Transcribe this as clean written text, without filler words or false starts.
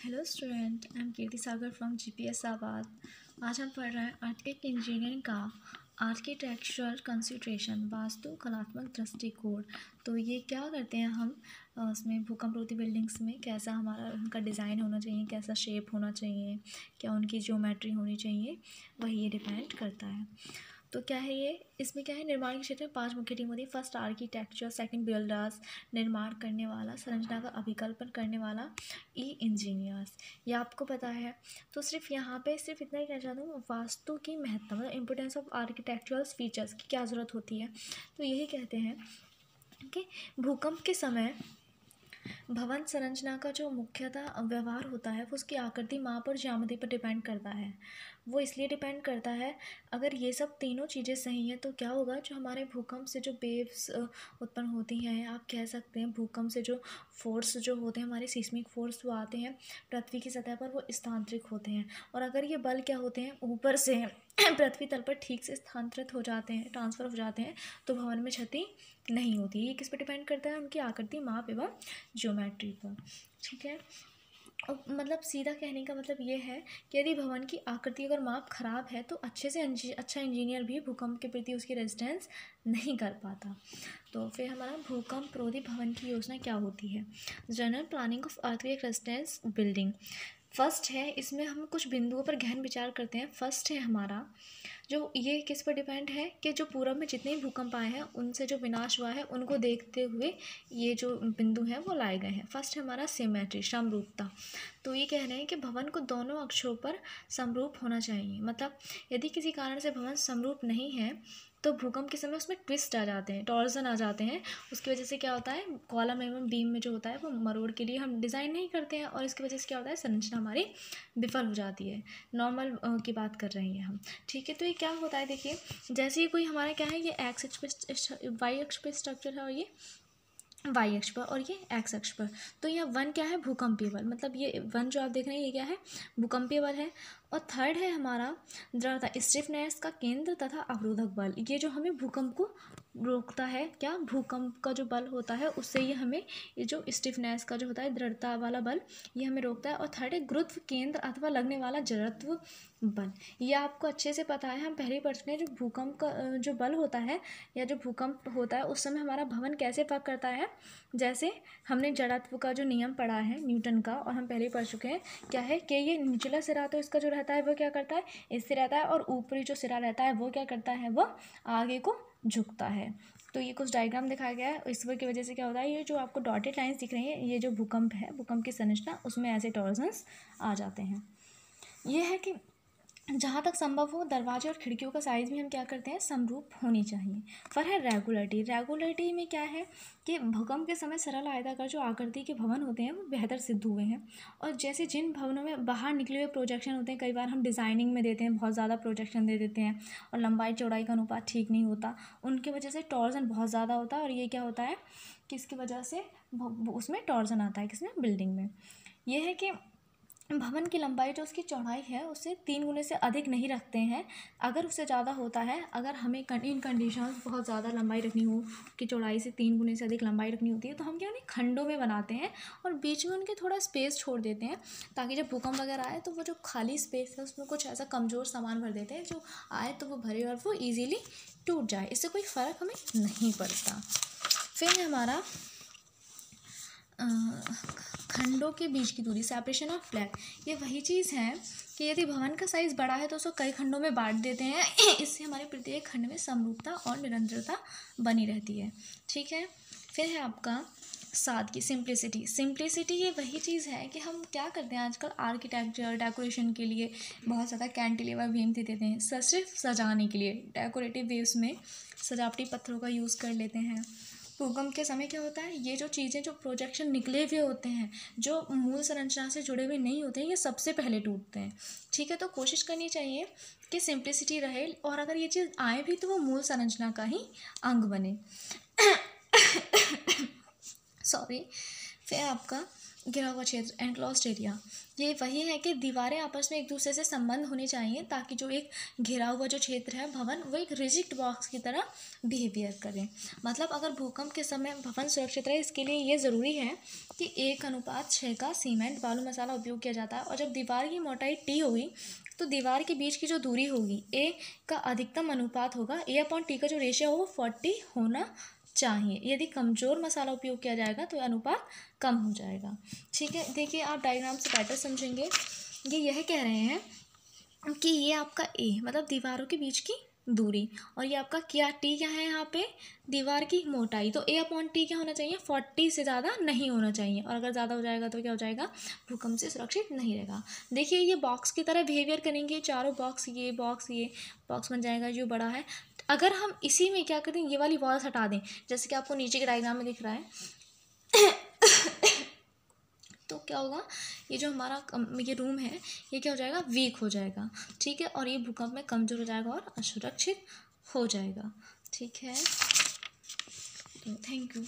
Hello student, I am Kirti Sagar from GPS आबाद। आज हम पढ़ रहे हैं आर्किटेक्ट इंजीनियरिंग का आर्किटेक्चरल कंसिडरेशन, वास्तु कलात्मक दृष्टिकोण। तो ये क्या करते हैं हम उसमें भूकंपरोधी बिल्डिंग्स में कैसा हमारा उनका डिज़ाइन होना चाहिए, कैसा शेप होना चाहिए, क्या उनकी ज्योमेट्री होनी चाहिए, वही ये डिपेंड करता है। तो क्या है ये, इसमें क्या है, निर्माण के क्षेत्र में 5 मुख्य टीम होती है। फर्स्ट आर्किटेक्चर, सेकंड बिल्डर्स, निर्माण करने वाला, संरचना का अभिकल्पन करने वाला, इंजीनियर्स। ये आपको पता है। तो सिर्फ यहाँ पे सिर्फ इतना ही कहना चाहता हूँ, वास्तु की महत्ता मतलब इंपोर्टेंस ऑफ आर्किटेक्चरल फीचर्स की क्या ज़रूरत होती है। तो यही कहते हैं कि भूकंप के समय भवन संरचना का जो मुख्यतः व्यवहार होता है वो उसकी आकृति, माप और ज्यामिति पर डिपेंड करता है। वो इसलिए डिपेंड करता है, अगर ये सब तीनों चीज़ें सही हैं तो क्या होगा, जो हमारे भूकंप से जो वेव्स उत्पन्न होती हैं, आप कह सकते हैं भूकंप से जो फोर्स जो होते हैं, हमारे सीस्मिक फोर्स वो आते हैं पृथ्वी की सतह पर, वो स्थानांतरित होते हैं। और अगर ये बल क्या होते हैं, ऊपर से पृथ्वी तल पर ठीक से स्थानांतरित हो जाते हैं, ट्रांसफ़र हो जाते हैं, तो भवन में क्षति नहीं होती। ये किस पर डिपेंड करता है, उनकी आकृति, माप एवं ज्योमेट्री पर। ठीक है, और मतलब सीधा कहने का मतलब ये है कि यदि भवन की आकृति अगर माप खराब है तो अच्छे से अच्छा इंजीनियर भी भूकंप के प्रति उसकी रेजिस्टेंस नहीं कर पाता। तो फिर हमारा भूकंप रोधी भवन की योजना क्या होती है। General planning of earthquake resistance building first है। इसमें हम कुछ बिंदुओं पर गहन विचार करते हैं। फर्स्ट है हमारा जो ये किस पर डिपेंड है कि जो पूर्व में जितने भी भूकंप आए हैं उनसे जो विनाश हुआ है उनको देखते हुए ये जो बिंदु हैं वो लाए गए हैं। फर्स्ट है हमारा सिमेट्री, समरूपता। तो ये कह रहे हैं कि भवन को दोनों अक्षों पर समरूप होना चाहिए। मतलब यदि किसी कारण से भवन समरूप नहीं है तो भूकंप के समय उसमें ट्विस्ट आ जाते हैं, टॉर्जन आ जाते हैं। उसकी वजह से क्या होता है, कॉलम एवं बीम में जो होता है वो मरोड़ के लिए हम डिज़ाइन नहीं करते हैं, और इसकी वजह से क्या होता है, संरचना हमारी विफल हो जाती है। नॉर्मल की बात कर रहे हैं हम। ठीक है, तो ये क्या होता है, देखिए जैसे ये कोई हमारा क्या है, ये एक्स अक्ष पे, वाई अक्ष पे स्ट्रक्चर है और ये वाई अक्ष पर और ये एक्स अक्ष पर। तो यह वन क्या है, भूकंपीय बल। मतलब ये वन जो आप देख रहे हैं ये क्या है, भूकंपीय बल है। और थर्ड है हमारा दृढ़ता, स्टिफनेस का केंद्र तथा अवरोधक बल। ये जो हमें भूकंप को रोकता है, क्या भूकंप का जो बल होता है उससे ये हमें, ये जो स्टिफनेस का जो होता है दृढ़ता वाला बल, ये हमें रोकता है। और थर्ड है गुरुत्व केंद्र अथवा लगने वाला जड़त्व बल। ये आपको अच्छे से पता है, हम पहले ही पढ़ चुके हैं। जो भूकंप का जो बल होता है या जो भूकंप होता है उस समय हमारा भवन कैसे वर्क करता है, जैसे हमने जड़त्व का जो नियम पढ़ा है न्यूटन का, और हम पहले ही पढ़ चुके हैं क्या है कि ये निचला सिरा तो इसका जो रहता है वो क्या करता है, इससे रहता है, और ऊपरी जो सिरा रहता है वो क्या करता है, वो आगे को झुकता है। तो ये कुछ डायग्राम दिखाया गया है। इस की वजह से क्या होता है, ये जो आपको डॉटेड लाइन्स दिख रही हैं, ये जो भूकंप है, भूकंप की संरचना, उसमें ऐसे टॉर्जन्स आ जाते हैं। ये है कि जहाँ तक संभव हो दरवाजे और खिड़कियों का साइज़ भी हम क्या करते हैं, समरूप होनी चाहिए। फिर है रेगुलरिटी। रेगुलरिटी में क्या है कि भूकंप के समय सरल आयताकार जो आकृति के भवन होते हैं वो बेहतर सिद्ध हुए हैं। और जैसे जिन भवनों में बाहर निकले हुए प्रोजेक्शन होते हैं, कई बार हम डिज़ाइनिंग में देते हैं, बहुत ज़्यादा प्रोजेक्शन दे देते हैं और लंबाई चौड़ाई का अनुपात ठीक नहीं होता, उनकी वजह से टॉर्जन बहुत ज़्यादा होता है। और ये क्या होता है, किसकी वजह से उसमें टॉर्जन आता है, किसमें, बिल्डिंग में। ये है कि भवन की लंबाई जो उसकी चौड़ाई है उससे 3 गुने से अधिक नहीं रखते हैं। अगर उससे ज़्यादा होता है, अगर हमें इन कंडीशंस बहुत ज़्यादा लंबाई रखनी हो, कि चौड़ाई से 3 गुने से अधिक लंबाई रखनी होती है, तो हम क्या उन्हें खंडों में बनाते हैं और बीच में उनके थोड़ा स्पेस छोड़ देते हैं, ताकि जब भूकंप वगैरह आए तो वो जो खाली स्पेस है उसमें कुछ ऐसा कमज़ोर सामान भर देते हैं, जो आए तो वो भरे और वो ईजीली टूट जाए। इससे कोई फ़र्क हमें नहीं पड़ता। फिर हमारा खंडों के बीच की दूरी, सेपरेशन ऑफ फ्लैग। ये वही चीज़ है कि यदि भवन का साइज़ बड़ा है तो उसको कई खंडों में बांट देते हैं। इससे हमारे प्रत्येक खंड में समरूपता और निरंतरता बनी रहती है। ठीक है, फिर है आपका सादगी, सिंप्लिसिटी। सिंप्लिसिटी ये वही चीज़ है कि हम क्या करते हैं आजकल आर्किटेक्चर डेकोरेशन के लिए बहुत ज़्यादा कैंटिलीवर बीम दे देते हैं, सिर्फ सजाने के लिए, डेकोरेटिव वेव्स में सजावटी पत्थरों का यूज़ कर लेते हैं। भूकंप के समय क्या होता है, ये जो चीज़ें, जो प्रोजेक्शन निकले हुए होते हैं, जो मूल संरचना से जुड़े हुए नहीं होते हैं, ये सबसे पहले टूटते हैं। ठीक है, तो कोशिश करनी चाहिए कि सिंप्लिसिटी रहे, और अगर ये चीज़ आए भी तो वो मूल संरचना का ही अंग बने। सॉरी। फिर आपका घिरा हुआ क्षेत्र एनक्लोज्ड एरिया, ये वही है कि दीवारें आपस में एक दूसरे से संबंध होने चाहिए ताकि जो एक घिरा हुआ जो क्षेत्र है भवन, वो एक रिजिड बॉक्स की तरह बिहेवियर करे। मतलब अगर भूकंप के समय भवन सुरक्षित रहे, इसके लिए ये ज़रूरी है कि 1:6 का सीमेंट बालू मसाला उपयोग किया जाता है। और जब दीवार की मोटाई T होगी तो दीवार के बीच की जो दूरी होगी A का अधिकतम अनुपात होगा, A/T का जो रेशियो हो वो 40 होना चाहिए। यदि कमज़ोर मसाला उपयोग किया जाएगा तो अनुपात कम हो जाएगा। ठीक है, देखिए आप डायग्राम से बेटर समझेंगे। ये यह कह रहे हैं कि ये आपका A मतलब दीवारों के बीच की दूरी, और ये आपका क्या T क्या है यहाँ पे, दीवार की मोटाई। तो A/T क्या होना चाहिए, 40 से ज़्यादा नहीं होना चाहिए, और अगर ज़्यादा हो जाएगा तो क्या हो जाएगा, भूकंप से सुरक्षित नहीं रहेगा। देखिए ये बॉक्स की तरह बिहेवियर करेंगे, चारों बॉक्स, ये बॉक्स बन जाएगा जो बड़ा है। अगर हम इसी में क्या करें, ये वाली वॉल्स हटा दें, जैसे कि आपको नीचे के डायग्राम में दिख रहा है तो क्या होगा, ये जो हमारा ये रूम है ये क्या हो जाएगा, वीक हो जाएगा। ठीक है, और ये भूकंप में कमज़ोर हो जाएगा और असुरक्षित हो जाएगा। ठीक है, तो थैंक यू।